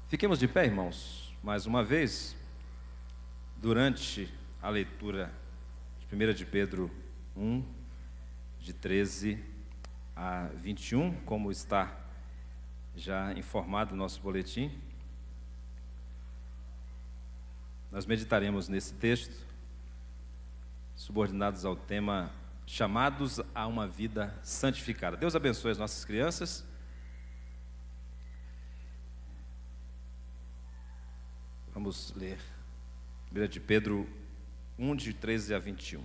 Fiquemos de pé, irmãos, mais uma vez, durante a leitura de 1 de Pedro 1, de 13 a 21, como está já informado no nosso boletim. Nós meditaremos nesse texto, subordinados ao tema chamados a uma vida santificada. Deus abençoe as nossas crianças. Vamos ler 1 de Pedro 1, de 13 a 21.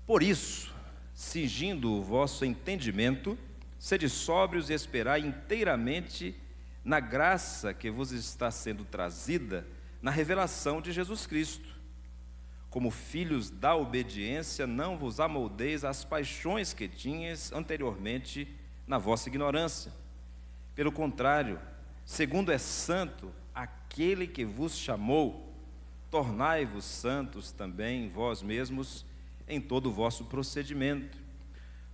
Por isso, cingindo o vosso entendimento, sede sóbrios e esperai inteiramente na graça que vos está sendo trazida na revelação de Jesus Cristo. Como filhos da obediência, não vos amoldeis às paixões que tinhas anteriormente na vossa ignorância. Pelo contrário, segundo é santo aquele que vos chamou, tornai-vos santos também vós mesmos em todo o vosso procedimento.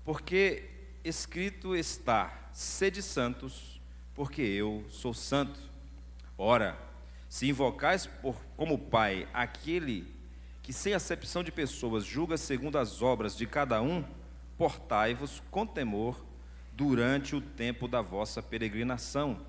Porque escrito está: sede santos, porque eu sou santo. Ora, se invocais como Pai aquele que sem acepção de pessoas julga segundo as obras de cada um, portai-vos com temor durante o tempo da vossa peregrinação,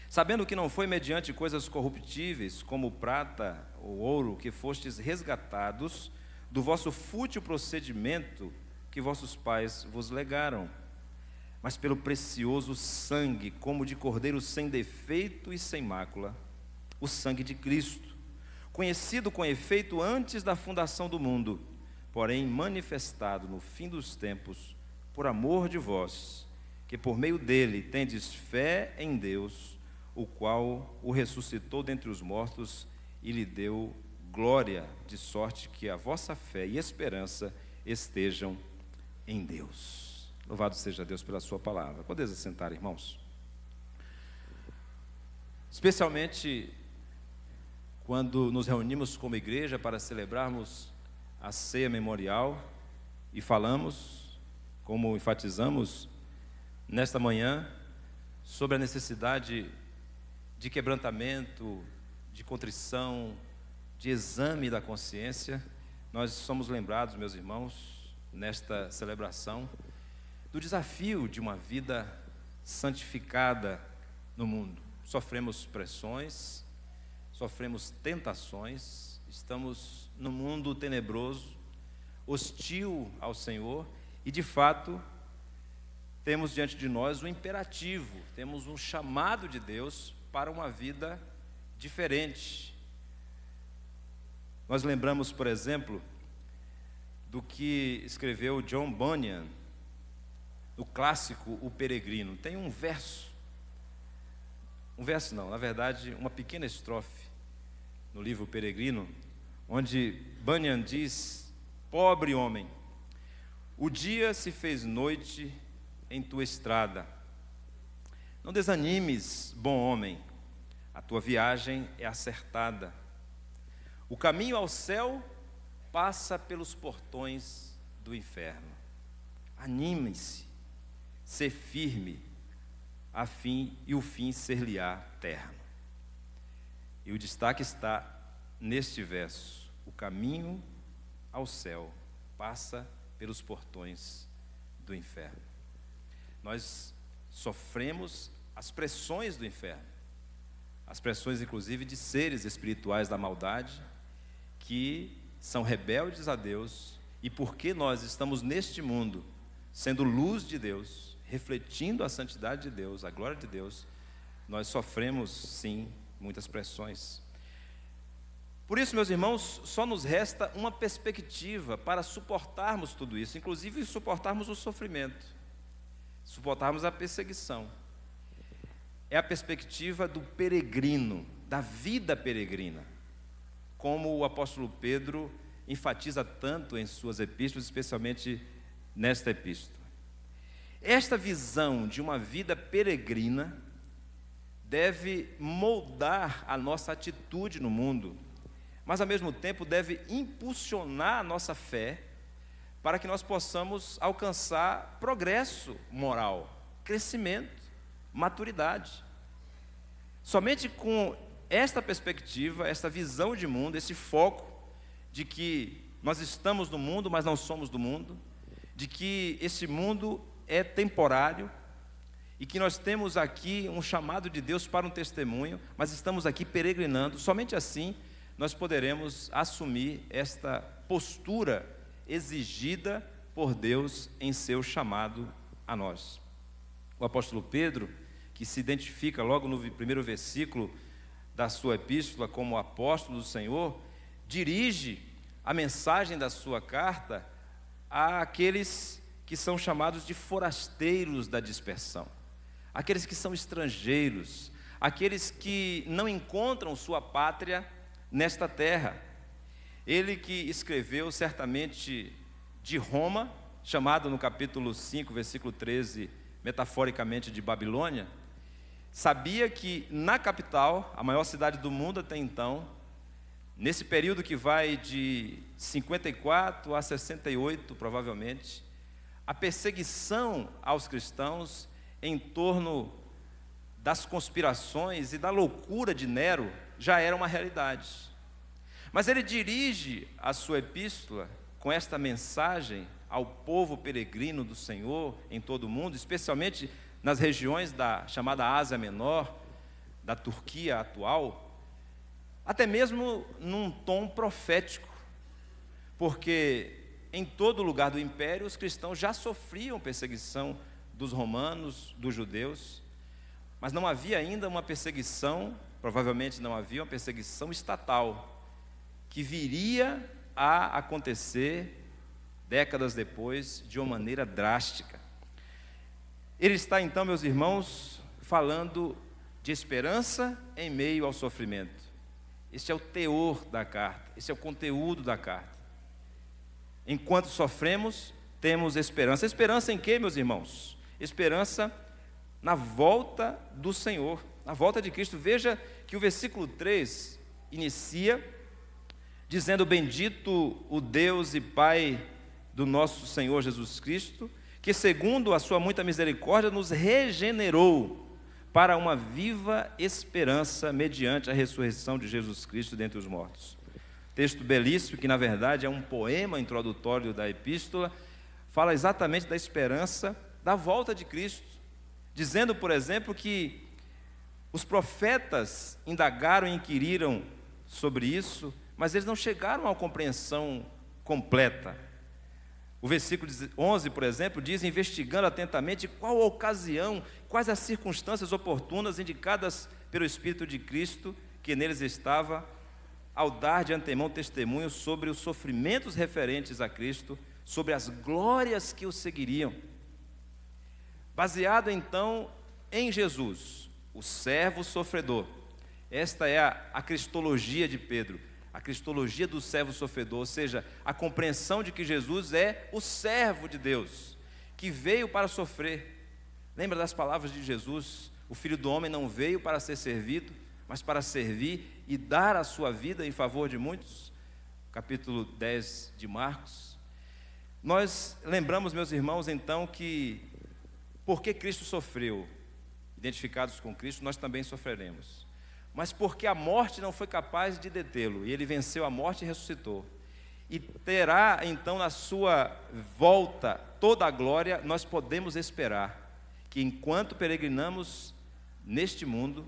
sabendo que não foi mediante coisas corruptíveis, como prata ou ouro, que fostes resgatados do vosso fútil procedimento que vossos pais vos legaram, mas pelo precioso sangue, como de cordeiro sem defeito e sem mácula, o sangue de Cristo, conhecido com efeito antes da fundação do mundo, porém manifestado no fim dos tempos, por amor de vós, que por meio dele tendes fé em Deus, o qual o ressuscitou dentre os mortos e lhe deu glória, de sorte que a vossa fé e esperança estejam em Deus. Louvado seja Deus pela sua palavra. Podeis assentar, irmãos. Especialmente quando nos reunimos como igreja para celebrarmos a ceia memorial e falamos, como enfatizamos nesta manhã, sobre a necessidade de quebrantamento, de contrição, de exame da consciência. Nós somos lembrados, meus irmãos, nesta celebração, do desafio de uma vida santificada no mundo. Sofremos pressões, sofremos tentações, estamos num mundo tenebroso, hostil ao Senhor, e de fato temos diante de nós um imperativo, temos um chamado de Deus para uma vida diferente. Nós lembramos, por exemplo, do que escreveu John Bunyan, no clássico O Peregrino. Tem um verso não, na verdade, uma pequena estrofe no livro O Peregrino, onde Bunyan diz: pobre homem, o dia se fez noite em tua estrada. Não desanimes, bom homem, a tua viagem é acertada. O caminho ao céu passa pelos portões do inferno. Anime-se, sê firme, e o fim ser-lhe-á terno. E o destaque está neste verso: o caminho ao céu passa pelos portões do inferno. Nós sofremos as pressões do inferno, as pressões inclusive de seres espirituais da maldade, que são rebeldes a Deus, e porque nós estamos neste mundo, sendo luz de Deus, refletindo a santidade de Deus, a glória de Deus, nós sofremos sim muitas pressões. Por isso, meus irmãos, só nos resta uma perspectiva para suportarmos tudo isso, inclusive suportarmos o sofrimento, suportarmos a perseguição. É a perspectiva do peregrino, da vida peregrina, como o apóstolo Pedro enfatiza tanto em suas epístolas, especialmente nesta epístola. Esta visão de uma vida peregrina deve moldar a nossa atitude no mundo, mas ao mesmo tempo deve impulsionar a nossa fé para que nós possamos alcançar progresso moral, crescimento, maturidade. Somente com esta perspectiva, esta visão de mundo, esse foco de que nós estamos no mundo, mas não somos do mundo, de que esse mundo é temporário e que nós temos aqui um chamado de Deus para um testemunho, mas estamos aqui peregrinando. Somente assim nós poderemos assumir esta postura exigida por Deus em seu chamado a nós. O apóstolo Pedro, que se identifica logo no primeiro versículo da sua epístola como apóstolo do Senhor, dirige a mensagem da sua carta àqueles que são chamados de forasteiros da dispersão, aqueles que são estrangeiros, aqueles que não encontram sua pátria nesta terra. Ele que escreveu certamente de Roma, chamado no capítulo 5, versículo 13, metaforicamente de Babilônia, sabia que na capital, a maior cidade do mundo até então, nesse período que vai de 54 a 68, provavelmente, a perseguição aos cristãos em torno das conspirações e da loucura de Nero já era uma realidade. Mas ele dirige a sua epístola com esta mensagem ao povo peregrino do Senhor em todo o mundo, especialmente nas regiões da chamada Ásia Menor, da Turquia atual, até mesmo num tom profético, porque em todo lugar do império os cristãos já sofriam perseguição dos romanos, dos judeus, mas não havia ainda uma perseguição, provavelmente não havia uma perseguição estatal, que viria a acontecer décadas depois de uma maneira drástica. Ele está então, meus irmãos, falando de esperança em meio ao sofrimento. Este é o teor da carta, esse é o conteúdo da carta. Enquanto sofremos, temos esperança. Esperança em quê, meus irmãos? Esperança na volta do Senhor, na volta de Cristo. Veja que o versículo 3 inicia dizendo: bendito o Deus e Pai do nosso Senhor Jesus Cristo, que segundo a sua muita misericórdia nos regenerou para uma viva esperança mediante a ressurreição de Jesus Cristo dentre os mortos. Texto belíssimo, que na verdade é um poema introdutório da epístola, fala exatamente da esperança da volta de Cristo, dizendo, por exemplo, que os profetas indagaram e inquiriram sobre isso, mas eles não chegaram a uma compreensão completa. O versículo 11, por exemplo, diz: investigando atentamente qual a ocasião, quais as circunstâncias oportunas indicadas pelo Espírito de Cristo que neles estava, ao dar de antemão testemunho sobre os sofrimentos referentes a Cristo, sobre as glórias que o seguiriam. Baseado então em Jesus, o servo sofredor. Esta é a cristologia de Pedro, a cristologia do servo sofredor, ou seja, a compreensão de que Jesus é o servo de Deus, que veio para sofrer. Lembra das palavras de Jesus? O Filho do Homem não veio para ser servido, mas para servir e dar a sua vida em favor de muitos. Capítulo 10 de Marcos. Nós lembramos, meus irmãos, então, que porque Cristo sofreu, identificados com Cristo, nós também sofreremos. Mas porque a morte não foi capaz de detê-lo, e ele venceu a morte e ressuscitou, e terá então na sua volta toda a glória, nós podemos esperar que enquanto peregrinamos neste mundo,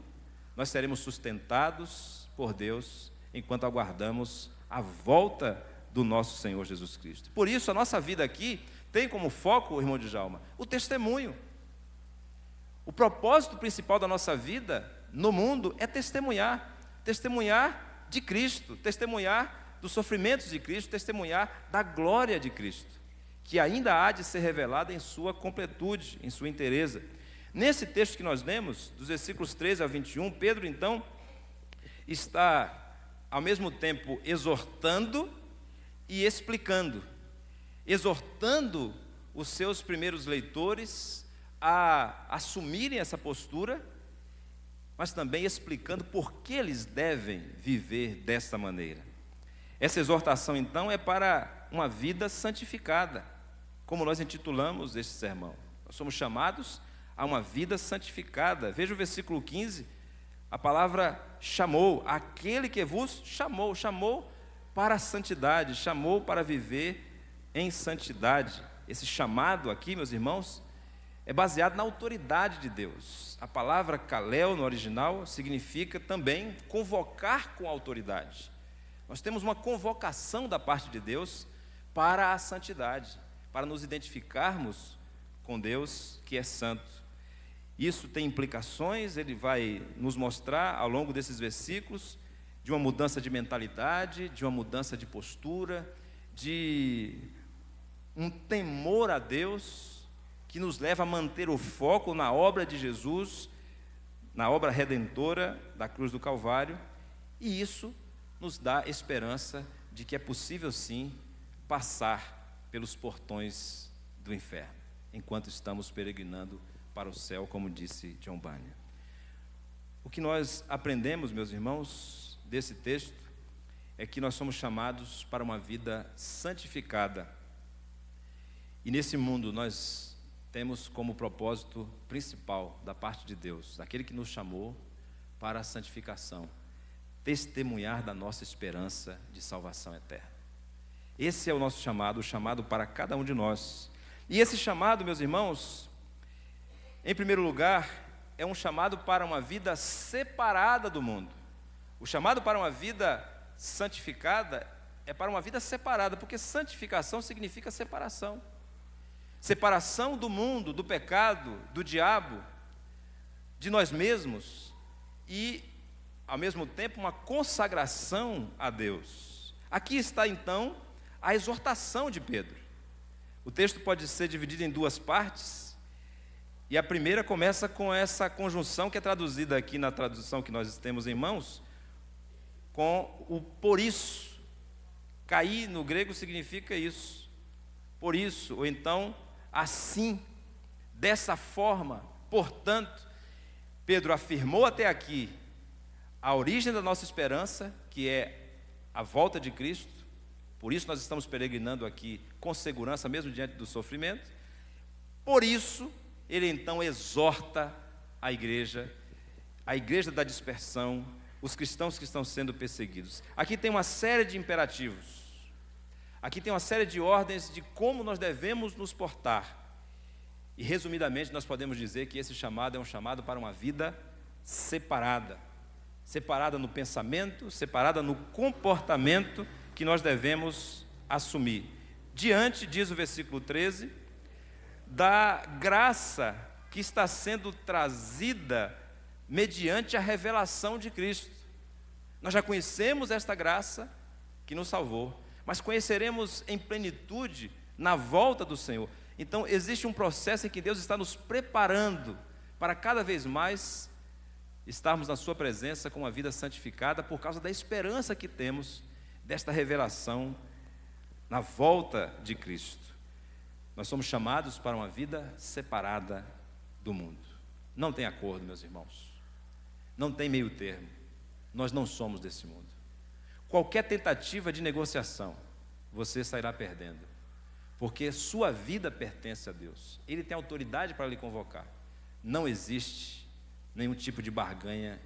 nós seremos sustentados por Deus, enquanto aguardamos a volta do nosso Senhor Jesus Cristo. Por isso a nossa vida aqui tem como foco, irmão Djalma, o testemunho. O propósito principal da nossa vida no mundo é testemunhar de Cristo, testemunhar dos sofrimentos de Cristo, testemunhar da glória de Cristo, que ainda há de ser revelada em sua completude, em sua inteireza. Nesse texto que nós lemos, dos versículos 13 a 21, Pedro então está ao mesmo tempo exortando e explicando, exortando os seus primeiros leitores a assumirem essa postura, mas também explicando por que eles devem viver desta maneira. Essa exortação, então, é para uma vida santificada, como nós intitulamos este sermão. Nós somos chamados a uma vida santificada. Veja o versículo 15, A palavra chamou, aquele que vos chamou, chamou para a santidade, chamou para viver em santidade. Esse chamado aqui, meus irmãos, é baseado na autoridade de Deus. A palavra kaleo no original significa também convocar com autoridade. Nós temos uma convocação da parte de Deus para a santidade, para nos identificarmos com Deus que é santo. Isso tem implicações, ele vai nos mostrar ao longo desses versículos, de uma mudança de mentalidade, de uma mudança de postura, de um temor a Deus, que nos leva a manter o foco na obra de Jesus, na obra redentora da cruz do Calvário, e isso nos dá esperança de que é possível sim passar pelos portões do inferno, enquanto estamos peregrinando para o céu, como disse John Bunyan. O que nós aprendemos, meus irmãos, desse texto, é que nós somos chamados para uma vida santificada. E nesse mundo nós temos como propósito principal da parte de Deus, daquele que nos chamou para a santificação, testemunhar da nossa esperança de salvação eterna. Esse é o nosso chamado, o chamado para cada um de nós. E esse chamado, meus irmãos, em primeiro lugar, é um chamado para uma vida separada do mundo. O chamado para uma vida santificada é para uma vida separada, porque santificação significa separação. Separação do mundo, do pecado, do diabo, de nós mesmos e, ao mesmo tempo, uma consagração a Deus. Aqui está, então, a exortação de Pedro. O texto pode ser dividido em duas partes. E a primeira começa com essa conjunção que é traduzida aqui na tradução que nós temos em mãos, com o por isso. Cair no grego significa isso. Por isso, ou então, assim, dessa forma. Portanto, Pedro afirmou até aqui a origem da nossa esperança, que é a volta de Cristo. Por isso nós estamos peregrinando aqui com segurança, mesmo diante do sofrimento. Por isso, ele então exorta a igreja da dispersão, os cristãos que estão sendo perseguidos. Aqui tem uma série de imperativos, aqui tem uma série de ordens de como nós devemos nos portar. E resumidamente nós podemos dizer que esse chamado é um chamado para uma vida separada. Separada no pensamento, separada no comportamento que nós devemos assumir. Diante, diz o versículo 13, da graça que está sendo trazida mediante a revelação de Cristo. Nós já conhecemos esta graça que nos salvou, mas conheceremos em plenitude na volta do Senhor. Então existe um processo em que Deus está nos preparando para cada vez mais estarmos na sua presença com uma vida santificada por causa da esperança que temos desta revelação na volta de Cristo. Nós somos chamados para uma vida separada do mundo. Não tem acordo, meus irmãos. Não tem meio termo. Nós não somos desse mundo. Qualquer tentativa de negociação, você sairá perdendo. Porque sua vida pertence a Deus. Ele tem autoridade para lhe convocar. Não existe nenhum tipo de barganha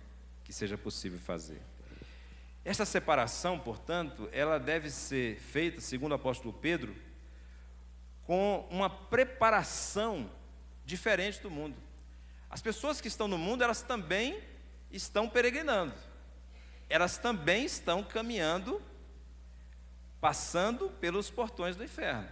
que seja possível fazer. Essa separação, portanto, ela deve ser feita, segundo o apóstolo Pedro, com uma preparação diferente do mundo. As pessoas que estão no mundo, elas também estão peregrinando. Elas também estão caminhando, passando pelos portões do inferno.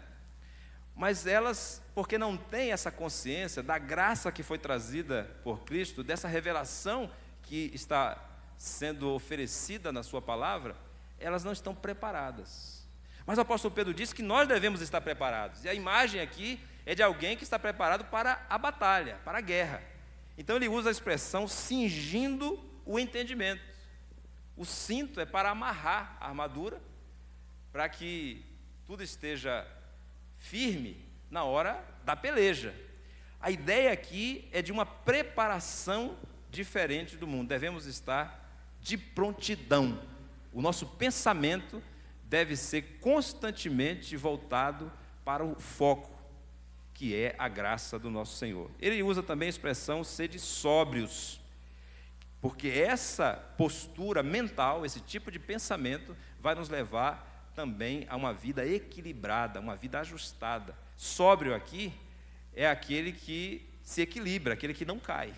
Mas elas, porque não têm essa consciência da graça que foi trazida por Cristo, dessa revelação que está sendo oferecida na sua palavra, elas não estão preparadas. Mas o apóstolo Pedro diz que nós devemos estar preparados. E a imagem aqui é de alguém que está preparado para a batalha, para a guerra. Então ele usa a expressão cingindo o entendimento. O cinto é para amarrar a armadura, para que tudo esteja firme na hora da peleja. A ideia aqui é de uma preparação diferente do mundo. Devemos estar de prontidão. O nosso pensamento deve ser constantemente voltado para o foco, que é a graça do nosso Senhor. Ele usa também a expressão sede sóbrios. Porque essa postura mental, esse tipo de pensamento, vai nos levar também a uma vida equilibrada, uma vida ajustada. Sóbrio aqui é aquele que se equilibra, aquele que não cai,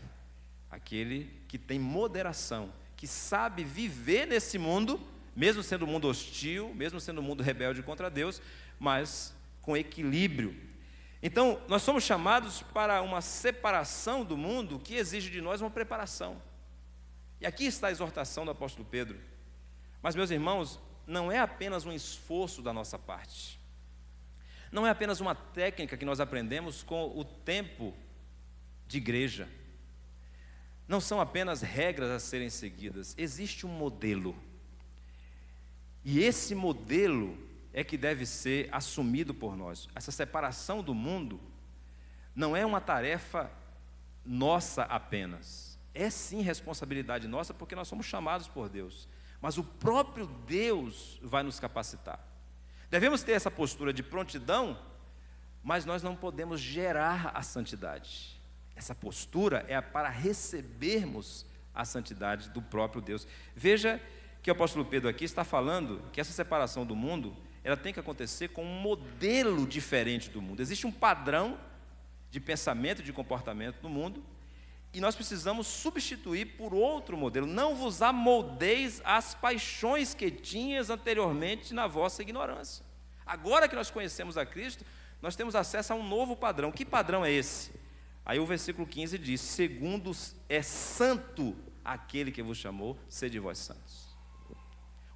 aquele que tem moderação, que sabe viver nesse mundo, mesmo sendo um mundo hostil, mesmo sendo um mundo rebelde contra Deus, mas com equilíbrio. Então, nós somos chamados para uma separação do mundo que exige de nós uma preparação. E aqui está a exortação do apóstolo Pedro. Mas, meus irmãos, não é apenas um esforço da nossa parte. Não é apenas uma técnica que nós aprendemos com o tempo de igreja. Não são apenas regras a serem seguidas. Existe um modelo. E esse modelo é que deve ser assumido por nós. Essa separação do mundo não é uma tarefa nossa apenas. É sim responsabilidade nossa, porque nós somos chamados por Deus. Mas o próprio Deus vai nos capacitar. Devemos ter essa postura de prontidão, mas nós não podemos gerar a santidade. Essa postura é para recebermos a santidade do próprio Deus. Veja que o apóstolo Pedro aqui está falando que essa separação do mundo, ela tem que acontecer com um modelo diferente do mundo. Existe um padrão de pensamento, de comportamento no mundo, e nós precisamos substituir por outro modelo. Não vos amoldeis às paixões que tinhas anteriormente na vossa ignorância. Agora que nós conhecemos a Cristo, nós temos acesso a um novo padrão. Que padrão é esse? Aí o versículo 15 diz: segundo é santo aquele que vos chamou, sede vós santos.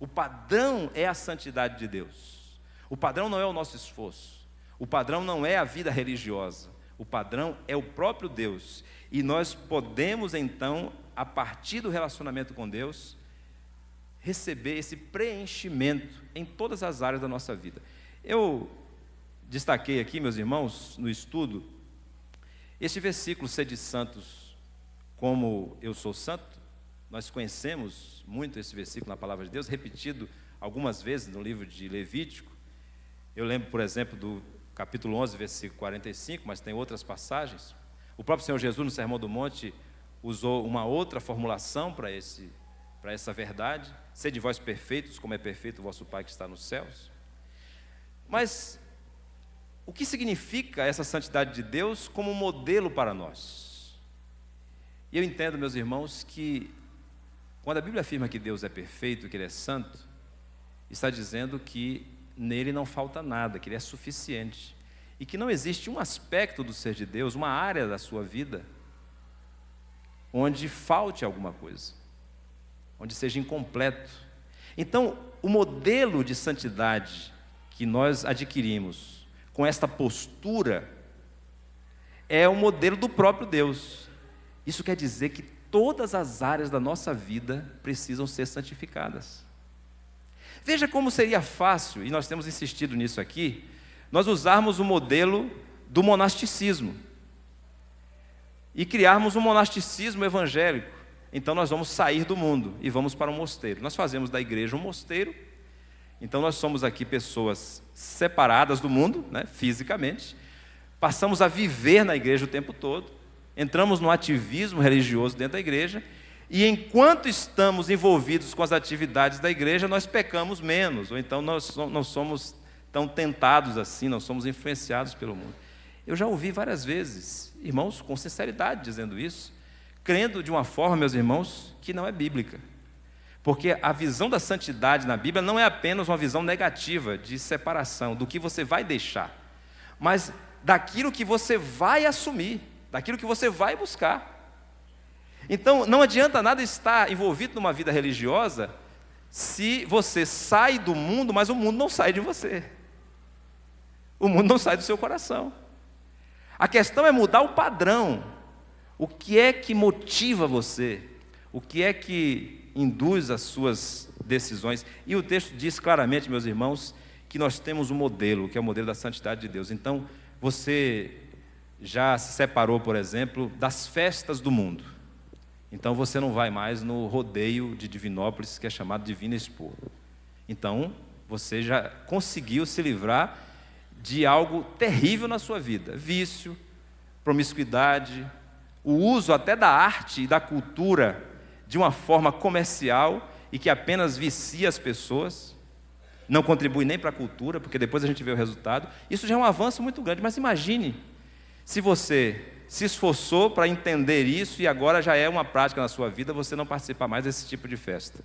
O padrão é a santidade de Deus. O padrão não é o nosso esforço. O padrão não é a vida religiosa. O padrão é o próprio Deus. E nós podemos então, a partir do relacionamento com Deus, receber esse preenchimento em todas as áreas da nossa vida. Eu destaquei aqui, meus irmãos, no estudo, este versículo, sede santos como eu sou santo. Nós conhecemos muito esse versículo na palavra de Deus, repetido algumas vezes no livro de Levítico. Eu lembro, por exemplo, do capítulo 11, versículo 45, mas tem outras passagens. O próprio Senhor Jesus, no Sermão do Monte, usou uma outra formulação para essa verdade: sede vós perfeitos, como é perfeito o vosso Pai que está nos céus. Mas o que significa essa santidade de Deus como modelo para nós? E eu entendo, meus irmãos, que quando a Bíblia afirma que Deus é perfeito, que Ele é santo, está dizendo que nele não falta nada, que Ele é suficiente. E que não existe um aspecto do ser de Deus, uma área da sua vida, onde falte alguma coisa, onde seja incompleto. Então, o modelo de santidade que nós adquirimos com esta postura é o modelo do próprio Deus. Isso quer dizer que todas as áreas da nossa vida precisam ser santificadas. Veja como seria fácil, e nós temos insistido nisso aqui, nós usarmos o modelo do monasticismo e criarmos um monasticismo evangélico. Então nós vamos sair do mundo e vamos para um mosteiro. Nós fazemos da igreja um mosteiro. Então nós somos aqui pessoas separadas do mundo, né, fisicamente. Passamos a viver na igreja o tempo todo. Entramos no ativismo religioso dentro da igreja. E enquanto estamos envolvidos com as atividades da igreja, nós pecamos menos. Ou então nós não somos tão tentados assim, não somos influenciados pelo mundo. Eu já ouvi várias vezes irmãos com sinceridade dizendo isso, crendo de uma forma, meus irmãos, que não é bíblica. Porque a visão da santidade na Bíblia não é apenas uma visão negativa de separação, do que você vai deixar, mas daquilo que você vai assumir, daquilo que você vai buscar. Então, não adianta nada estar envolvido numa vida religiosa se você sai do mundo, mas o mundo não sai de você. O mundo não sai do seu coração. A questão é mudar o padrão. O que é que motiva você? O que é que induz as suas decisões? E o texto diz claramente, meus irmãos, que nós temos um modelo, que é o modelo da santidade de Deus. Então, você já se separou, por exemplo, das festas do mundo. Então, você não vai mais no rodeio de Divinópolis, que é chamado Divina Expo. Então, você já conseguiu se livrar de algo terrível na sua vida: vício, promiscuidade, o uso até da arte e da cultura de uma forma comercial e que apenas vicia as pessoas, não contribui nem para a cultura, porque depois a gente vê o resultado. Isso já é um avanço muito grande, mas imagine se você se esforçou para entender isso e agora já é uma prática na sua vida, você não participar mais desse tipo de festa.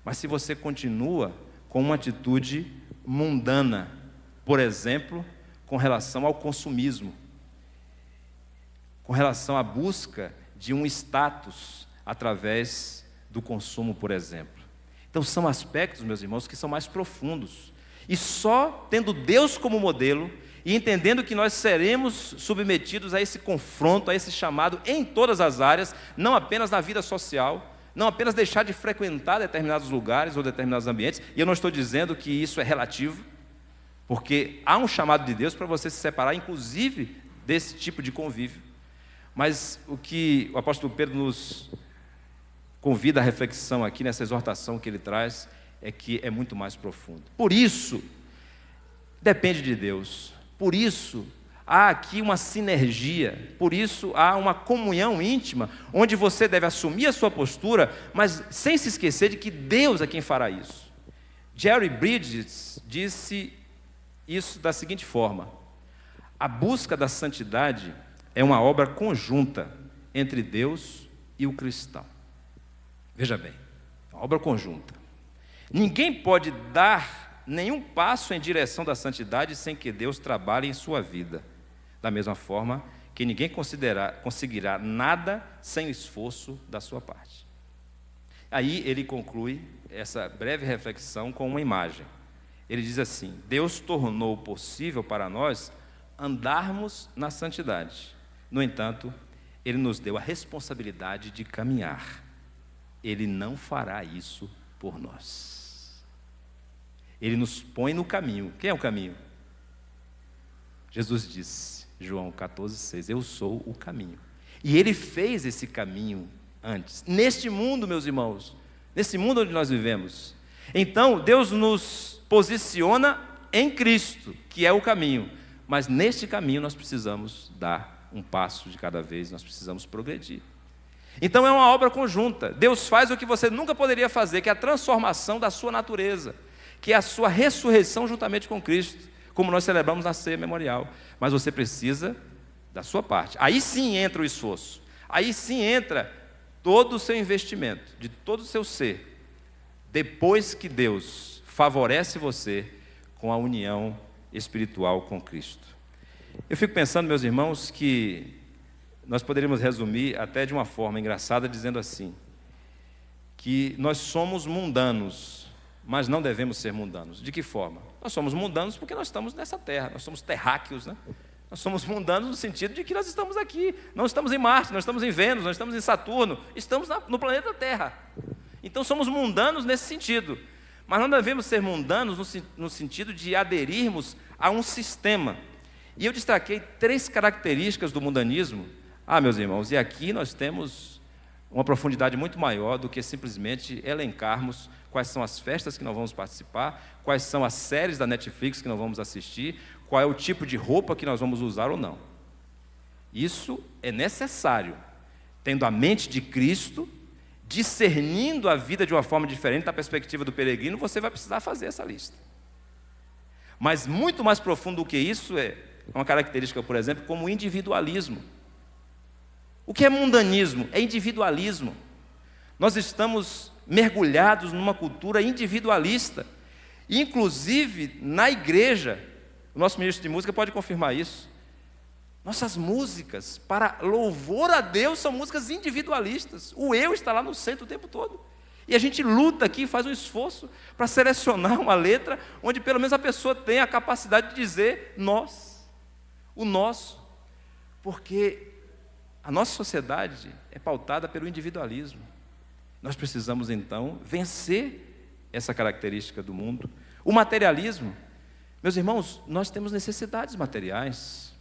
Mas se você continua com uma atitude mundana, por exemplo, com relação ao consumismo, com relação à busca de um status através do consumo, por exemplo. Então são aspectos, meus irmãos, que são mais profundos. E só tendo Deus como modelo e entendendo que nós seremos submetidos a esse confronto, a esse chamado em todas as áreas, não apenas na vida social, não apenas deixar de frequentar determinados lugares ou determinados ambientes, e eu não estou dizendo que isso é relativo, porque há um chamado de Deus para você se separar, inclusive, desse tipo de convívio. Mas o que o apóstolo Pedro nos convida à reflexão aqui, nessa exortação que ele traz, é que é muito mais profundo. Por isso, depende de Deus. Por isso, há aqui uma sinergia. Por isso, há uma comunhão íntima, onde você deve assumir a sua postura, mas sem se esquecer de que Deus é quem fará isso. Jerry Bridges disse isso da seguinte forma: a busca da santidade é uma obra conjunta entre Deus e o cristão. Veja bem, é uma obra conjunta. Ninguém pode dar nenhum passo em direção da santidade sem que Deus trabalhe em sua vida. Da mesma forma que ninguém conseguirá nada sem esforço da sua parte. Aí ele conclui essa breve reflexão com uma imagem. Ele diz assim: Deus tornou possível para nós andarmos na santidade. No entanto, Ele nos deu a responsabilidade de caminhar. Ele não fará isso por nós. Ele nos põe no caminho. Quem é o caminho? Jesus disse, João 14,6, eu sou o caminho. E Ele fez esse caminho antes. Neste mundo, meus irmãos, nesse mundo onde nós vivemos. Então, Deus nos posiciona em Cristo, que é o caminho. Mas neste caminho nós precisamos dar um passo de cada vez, nós precisamos progredir. Então é uma obra conjunta. Deus faz o que você nunca poderia fazer, que é a transformação da sua natureza, que é a sua ressurreição juntamente com Cristo, como nós celebramos na ceia memorial. Mas você precisa da sua parte. Aí sim entra o esforço. Aí sim entra todo o seu investimento, de todo o seu ser, depois que Deus favorece você com a união espiritual com Cristo. Eu fico pensando, meus irmãos, que nós poderíamos resumir até de uma forma engraçada, dizendo assim, que nós somos mundanos, mas não devemos ser mundanos. De que forma? Nós somos mundanos porque nós estamos nessa terra, nós somos terráqueos, né? Nós somos mundanos no sentido de que nós estamos aqui, não estamos em Marte, nós estamos em Vênus, nós estamos em Saturno, estamos no planeta Terra. Então somos mundanos nesse sentido, mas não devemos ser mundanos no sentido de aderirmos a um sistema. E eu destaquei 3 características do mundanismo. Meus irmãos, e aqui nós temos uma profundidade muito maior do que simplesmente elencarmos quais são as festas que nós vamos participar, quais são as séries da Netflix que nós vamos assistir, qual é o tipo de roupa que nós vamos usar ou não. Isso é necessário, tendo a mente de Cristo, discernindo a vida de uma forma diferente da perspectiva do peregrino, você vai precisar fazer essa lista. Mas muito mais profundo do que isso é uma característica, por exemplo, como o individualismo. O que é mundanismo? É individualismo. Nós estamos mergulhados numa cultura individualista. Inclusive, na igreja, o nosso ministro de música pode confirmar isso. Nossas músicas para louvor a Deus são músicas individualistas. O eu está lá no centro o tempo todo. E a gente luta aqui, faz um esforço para selecionar uma letra onde pelo menos a pessoa tenha a capacidade de dizer nós. O nosso, porque a nossa sociedade é pautada pelo individualismo. Nós precisamos, então, vencer essa característica do mundo. O materialismo, meus irmãos, nós temos necessidades materiais,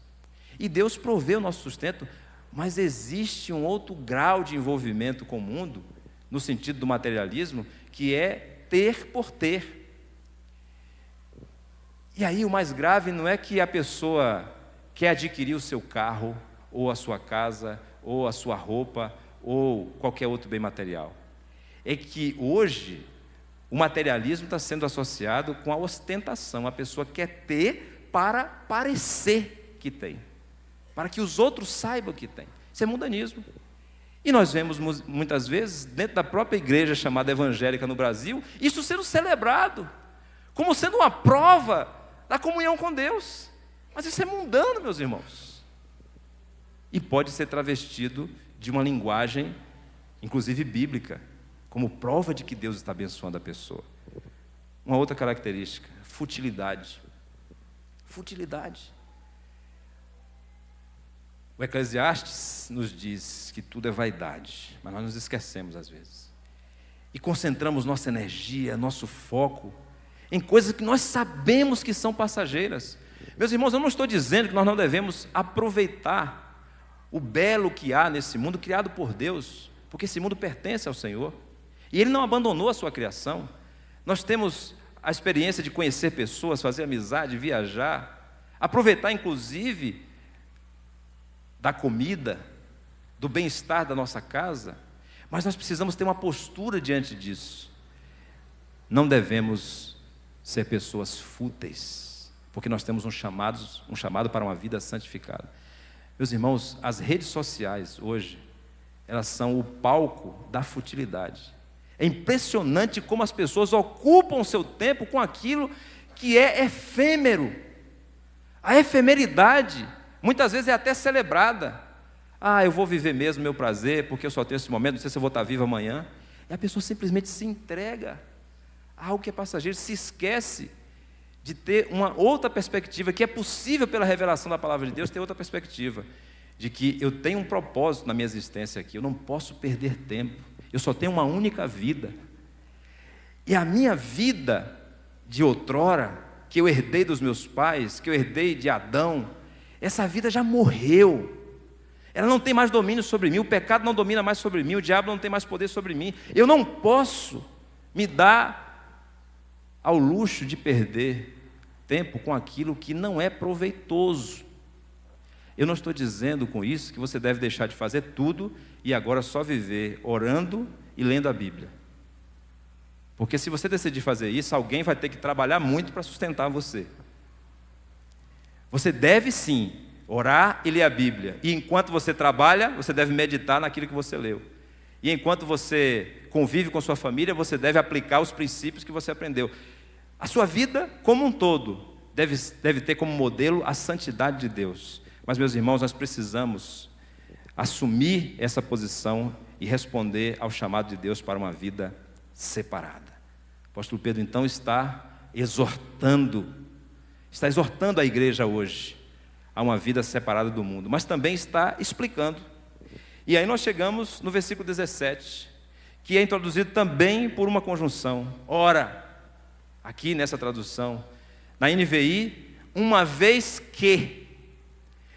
e Deus provê o nosso sustento, mas existe um outro grau de envolvimento com o mundo, no sentido do materialismo, que é ter por ter. E aí o mais grave não é que a pessoa quer adquirir o seu carro, ou a sua casa, ou a sua roupa, ou qualquer outro bem material. É que hoje o materialismo está sendo associado com a ostentação. A pessoa quer ter para parecer que tem, para que os outros saibam que tem. Isso é mundanismo. E nós vemos muitas vezes, dentro da própria igreja chamada evangélica no Brasil, isso sendo celebrado, como sendo uma prova da comunhão com Deus. Mas isso é mundano, meus irmãos. E pode ser travestido de uma linguagem, inclusive bíblica, como prova de que Deus está abençoando a pessoa. Uma outra característica, futilidade. Futilidade. O Eclesiastes nos diz que tudo é vaidade, mas nós nos esquecemos às vezes. E concentramos nossa energia, nosso foco em coisas que nós sabemos que são passageiras. Meus irmãos, eu não estou dizendo que nós não devemos aproveitar o belo que há nesse mundo criado por Deus, porque esse mundo pertence ao Senhor. E Ele não abandonou a sua criação. Nós temos a experiência de conhecer pessoas, fazer amizade, viajar, aproveitar inclusive da comida, do bem-estar da nossa casa, mas nós precisamos ter uma postura diante disso. Não devemos ser pessoas fúteis, porque nós temos um chamado para uma vida santificada. Meus irmãos, as redes sociais hoje, elas são o palco da futilidade. É impressionante como as pessoas ocupam o seu tempo com aquilo que é efêmero. A efemeridade, muitas vezes é até celebrada. Eu vou viver mesmo meu prazer, porque eu só tenho esse momento, não sei se eu vou estar vivo amanhã. E a pessoa simplesmente se entrega a algo que é passageiro, se esquece de ter uma outra perspectiva, que é possível pela revelação da palavra de Deus, ter outra perspectiva, de que eu tenho um propósito na minha existência aqui, eu não posso perder tempo. Eu só tenho uma única vida. E a minha vida de outrora, que eu herdei dos meus pais, que eu herdei de Adão, essa vida já morreu. Ela não tem mais domínio sobre mim, o pecado não domina mais sobre mim, o diabo não tem mais poder sobre mim. Eu não posso me dar ao luxo de perder tempo com aquilo que não é proveitoso. Eu não estou dizendo com isso que você deve deixar de fazer tudo e agora só viver orando e lendo a Bíblia. Porque se você decidir fazer isso, alguém vai ter que trabalhar muito para sustentar você. Você deve sim orar e ler a Bíblia. E enquanto você trabalha, você deve meditar naquilo que você leu. E enquanto você convive com sua família, você deve aplicar os princípios que você aprendeu. A sua vida como um todo deve ter como modelo a santidade de Deus. Mas, meus irmãos, nós precisamos assumir essa posição e responder ao chamado de Deus para uma vida separada. O apóstolo Pedro, então, está exortando a igreja hoje a uma vida separada do mundo, mas também está explicando. E aí nós chegamos no versículo 17, que é introduzido também por uma conjunção. Ora, aqui nessa tradução, na NVI, uma vez que,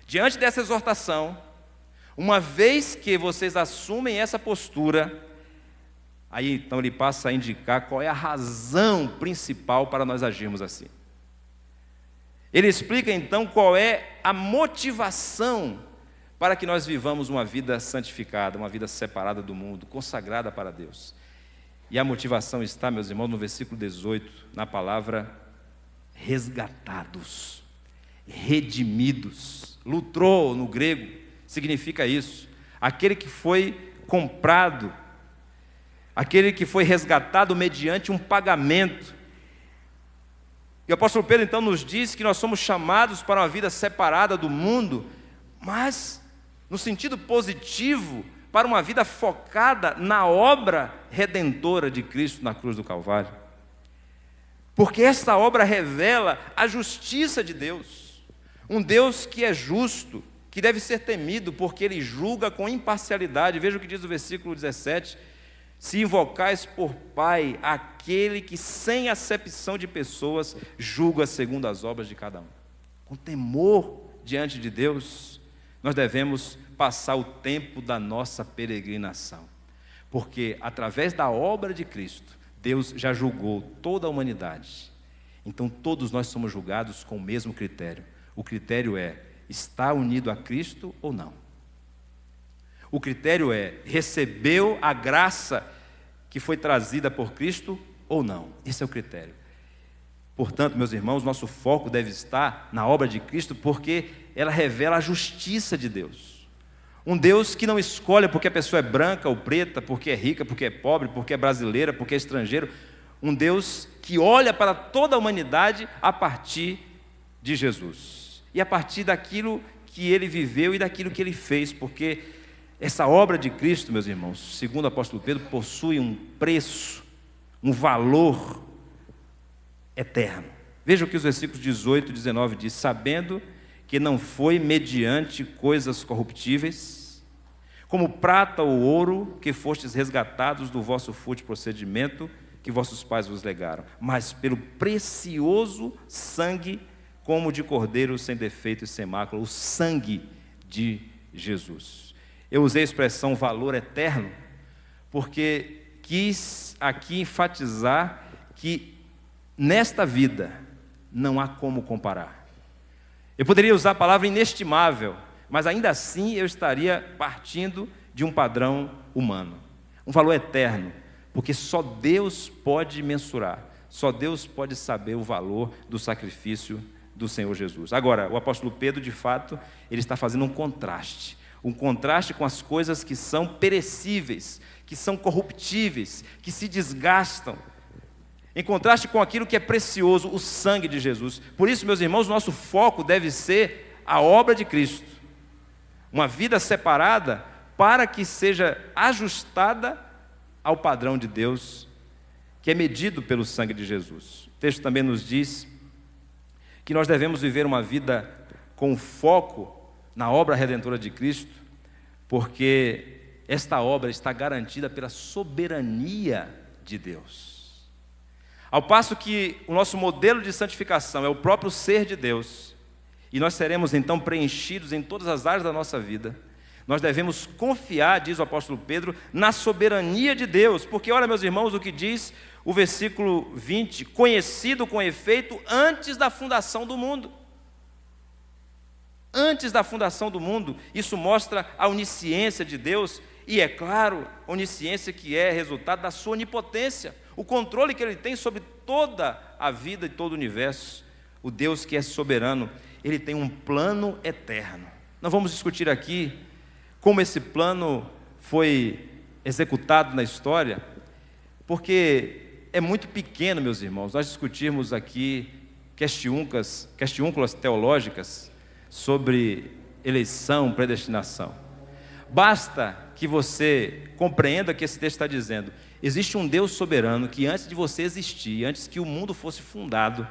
diante dessa exortação, uma vez que vocês assumem essa postura, aí então ele passa a indicar qual é a razão principal para nós agirmos assim. Ele explica então qual é a motivação para que nós vivamos uma vida santificada, uma vida separada do mundo, consagrada para Deus. E a motivação está, meus irmãos, no versículo 18, na palavra resgatados, redimidos. Lutrou no grego significa isso, aquele que foi comprado, aquele que foi resgatado mediante um pagamento. E o apóstolo Pedro então nos diz que nós somos chamados para uma vida separada do mundo, mas no sentido positivo, para uma vida focada na obra redentora de Cristo na cruz do Calvário. Porque esta obra revela a justiça de Deus, um Deus que é justo, que deve ser temido, porque Ele julga com imparcialidade. Veja o que diz o versículo 17: se invocais por Pai aquele que sem acepção de pessoas julga segundo as obras de cada um. Com temor diante de Deus, nós devemos passar o tempo da nossa peregrinação, porque através da obra de Cristo, Deus já julgou toda a humanidade. Então todos nós somos julgados com o mesmo critério. O critério é: está unido a Cristo ou não? O critério é: recebeu a graça que foi trazida por Cristo ou não? Esse é o critério. Portanto, meus irmãos, nosso foco deve estar na obra de Cristo, porque ela revela a justiça de Deus. Um Deus que não escolhe porque a pessoa é branca ou preta, porque é rica, porque é pobre, porque é brasileira, porque é estrangeiro. Um Deus que olha para toda a humanidade a partir de Jesus. E a partir daquilo que ele viveu e daquilo que ele fez, porque essa obra de Cristo, meus irmãos, segundo o apóstolo Pedro, possui um preço, um valor eterno. Veja o que os versículos 18 e 19 diz: sabendo que não foi mediante coisas corruptíveis, como prata ou ouro, que fostes resgatados do vosso fútil procedimento que vossos pais vos legaram, mas pelo precioso sangue, como de cordeiro sem defeito e sem mácula, o sangue de Jesus. Eu usei a expressão valor eterno, porque quis aqui enfatizar que nesta vida não há como comparar. Eu poderia usar a palavra inestimável, mas ainda assim eu estaria partindo de um padrão humano. Um valor eterno, porque só Deus pode mensurar, só Deus pode saber o valor do sacrifício do Senhor Jesus. Agora, o apóstolo Pedro, de fato, ele está fazendo um contraste com as coisas que são perecíveis, que são corruptíveis, que se desgastam, em contraste com aquilo que é precioso, o sangue de Jesus. Por isso, meus irmãos, nosso foco deve ser a obra de Cristo, uma vida separada para que seja ajustada ao padrão de Deus, que é medido pelo sangue de Jesus. O texto também nos diz que nós devemos viver uma vida com foco na obra redentora de Cristo, porque esta obra está garantida pela soberania de Deus. Ao passo que o nosso modelo de santificação é o próprio ser de Deus, e nós seremos então preenchidos em todas as áreas da nossa vida, nós devemos confiar, diz o apóstolo Pedro, na soberania de Deus, porque olha, meus irmãos, o que diz o versículo 20, conhecido com efeito antes da fundação do mundo. Antes da fundação do mundo, isso mostra a onisciência de Deus, e é claro, onisciência que é resultado da sua onipotência, o controle que ele tem sobre toda a vida e todo o universo. O Deus que é soberano, ele tem um plano eterno. Não vamos discutir aqui como esse plano foi executado na história, porque é muito pequeno, meus irmãos, nós discutirmos aqui questiúnculas teológicas sobre eleição, predestinação. Basta que você compreenda o que esse texto está dizendo. Existe um Deus soberano que antes de você existir, antes que o mundo fosse fundado,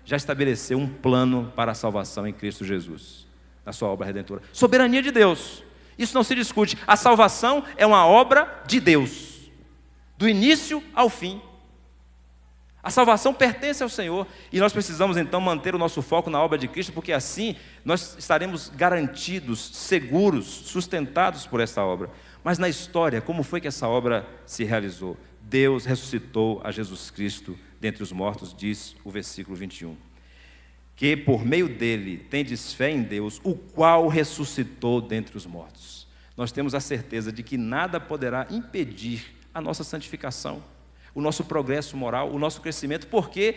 já estabeleceu um plano para a salvação em Cristo Jesus, na sua obra redentora. Soberania de Deus, isso não se discute. A salvação é uma obra de Deus, do início ao fim. A salvação pertence ao Senhor, e nós precisamos então manter o nosso foco na obra de Cristo, porque assim nós estaremos garantidos, seguros, sustentados por essa obra. Mas na história, como foi que essa obra se realizou? Deus ressuscitou a Jesus Cristo dentre os mortos, diz o versículo 21. Que por meio dele tendes fé em Deus, o qual ressuscitou dentre os mortos. Nós temos a certeza de que nada poderá impedir a nossa santificação, o nosso progresso moral, o nosso crescimento, porque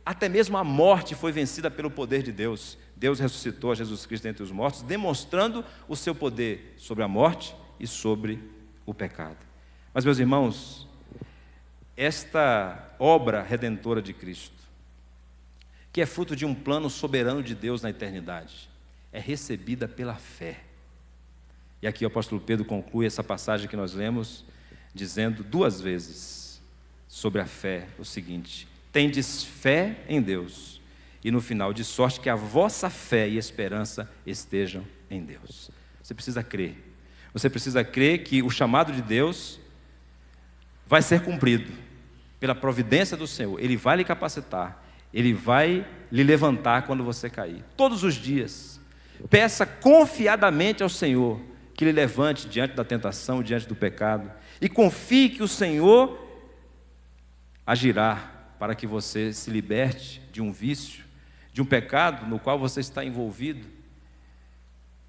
até mesmo a morte foi vencida pelo poder de Deus. Deus ressuscitou a Jesus Cristo dentre os mortos, demonstrando o seu poder sobre a morte e sobre o pecado. Mas, meus irmãos, esta obra redentora de Cristo, que é fruto de um plano soberano de Deus na eternidade, é recebida pela fé. E aqui o apóstolo Pedro conclui essa passagem que nós lemos, dizendo duas vezes sobre a fé o seguinte: tendes fé em Deus, e no final, de sorte que a vossa fé e esperança estejam em Deus. Você precisa crer. Você precisa crer que o chamado de Deus vai ser cumprido pela providência do Senhor. Ele vai lhe capacitar, Ele vai lhe levantar quando você cair. Todos os dias, peça confiadamente ao Senhor que lhe levante diante da tentação, diante do pecado, e confie que o Senhor agirá para que você se liberte de um vício, de um pecado no qual você está envolvido,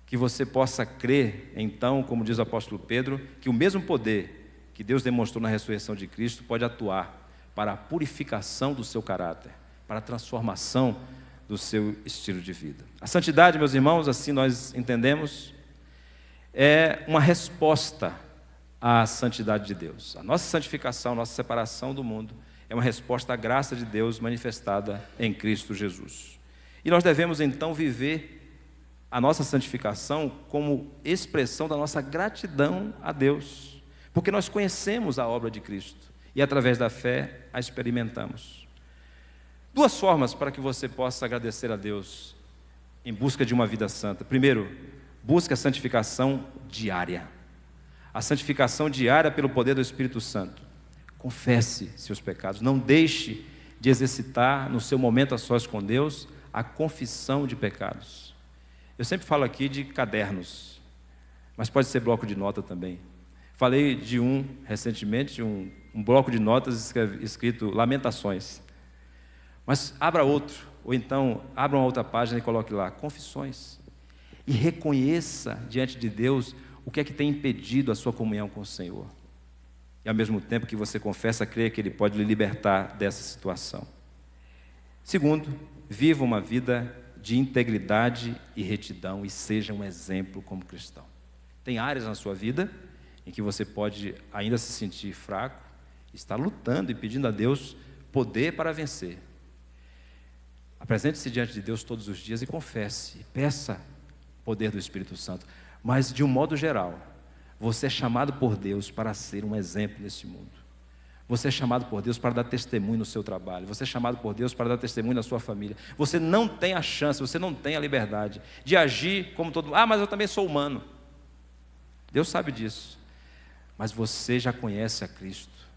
que você possa crer, então, como diz o apóstolo Pedro, que o mesmo poder que Deus demonstrou na ressurreição de Cristo pode atuar para a purificação do seu caráter, para a transformação do seu estilo de vida. A santidade, meus irmãos, assim nós entendemos, é uma resposta à santidade de Deus. A nossa santificação, a nossa separação do mundo é uma resposta à graça de Deus manifestada em Cristo Jesus. E nós devemos então viver a nossa santificação como expressão da nossa gratidão a Deus, porque nós conhecemos a obra de Cristo e através da fé a experimentamos. Duas formas para que você possa agradecer a Deus em busca de uma vida santa. Primeiro, busque a santificação diária. A santificação diária pelo poder do Espírito Santo. Confesse seus pecados. Não deixe de exercitar no seu momento a sós com Deus a confissão de pecados. Eu sempre falo aqui de cadernos, mas pode ser bloco de nota também. Falei de recentemente, um bloco de notas escrito Lamentações. Mas abra outro, ou então abra uma outra página e coloque lá, confissões. E reconheça diante de Deus o que é que tem impedido a sua comunhão com o Senhor. E ao mesmo tempo que você confessa, creia que Ele pode lhe libertar dessa situação. Segundo, viva uma vida de integridade e retidão e seja um exemplo como cristão. Tem áreas na sua vida em que você pode ainda se sentir fraco, estar lutando e pedindo a Deus poder para vencer. Apresente-se diante de Deus todos os dias e confesse, peça o poder do Espírito Santo. Mas de um modo geral, você é chamado por Deus para ser um exemplo nesse mundo. Você é chamado por Deus para dar testemunho no seu trabalho. Você é chamado por Deus para dar testemunho na sua família. Você não tem a chance, você não tem a liberdade de agir como todo mundo. Ah, mas eu também sou humano. Deus sabe disso. Mas você já conhece a Cristo.